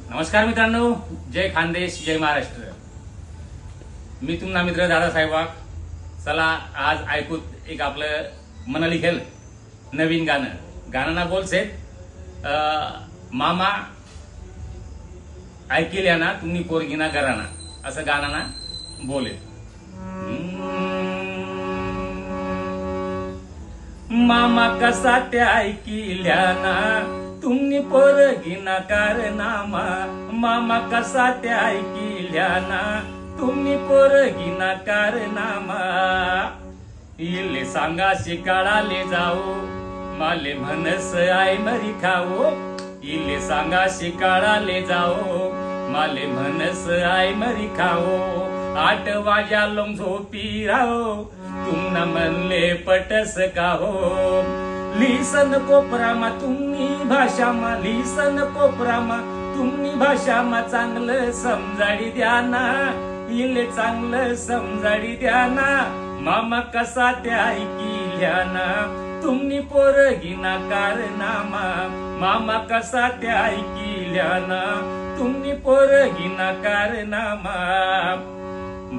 नमस्कार मित्रांनो, जय खानदेश, जय महाराष्ट्र. मी तुमना मित्र दादासाहेब वाघ. चला आज ऐकूत एक आपलं मन लिखेल नवीन गाणं ना बोलसे मामा ऐकिल्या ना तुम्ही पोरगीना घराना असं गाणं ना बोले. मामा कसा त्या ऐकिल्या ना तुम्ही पोरगीना कारनामा. मामा कसा त्या ऐकिल्या ना तुम्ही पोरगीना कारनामा. इले सांगा शिकाळाले जाओ माले म्हणस आय मरी खाओ. इले सांगा शिकाळाले जाओ माले म्हणस आय मरी खाओ. 8 वाजा लोंग झोपी राहो तुमना म्हणले पटस का हो. लिसन कोपरामा तुम्ही भाषामा. लिसन कोपरामा तुम्ही भाषामा चांगलं समजाडी द्या ना. इले चांगलं समजाडी द्या ना. मामा कसा त्या ऐकिल्या ना तुम्ही पोरगीना कारनामा. मामा कसा त्या ऐकिल्या ना तुम्ही पोरगीना कारनामा.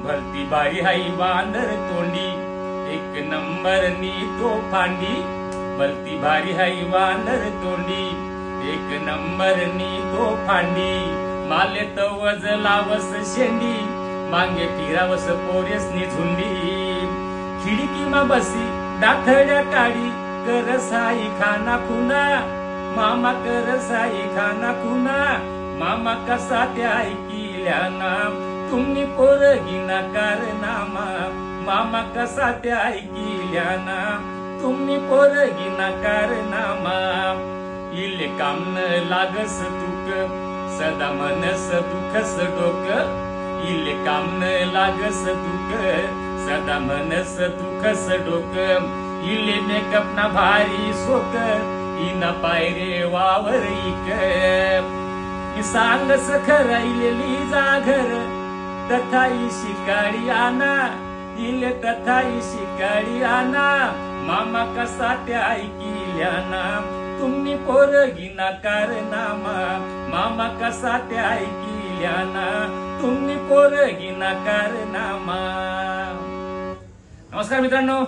भलती बारी हाई बांदर तोंडी एक नंबर नी तो फांडी. भलती भारी हाई बांदर तोंडी एक नंबर नी तो फांडी. माले तवज लावस शेंडी मांगे फिरावस पोरेसनी झुंडी. खिडकीमा बसी दाखड्या काढी करसाई खाना खुना. मामा करसाई खाना खुना. मामा कसा त्या ऐकिल्या ना तुम्ही पोरगीना कारनामा. मामा कसा त्या ऐकिल्या ना तुम्ही पोरगीना कारनामा. इले काम न लागस तुक सदा मनस दुखस डोक. इले काम न लागस तुक सदा मनस दुखस डोक. इले मेकअप ना भारी सोक इना पायरे वावर इक. सांगस खराईलेली जाघर तथाई शिकाळी आना. इले तथाई शिकाळी आना. मामा कसा त्या ऐकिल्या ना तुम्ही पोरगीना कारनामा. मामा कसा त्या ऐकिल्या ना तुम्ही पोरगीना कारनामा. नमस्कार मित्रांनो.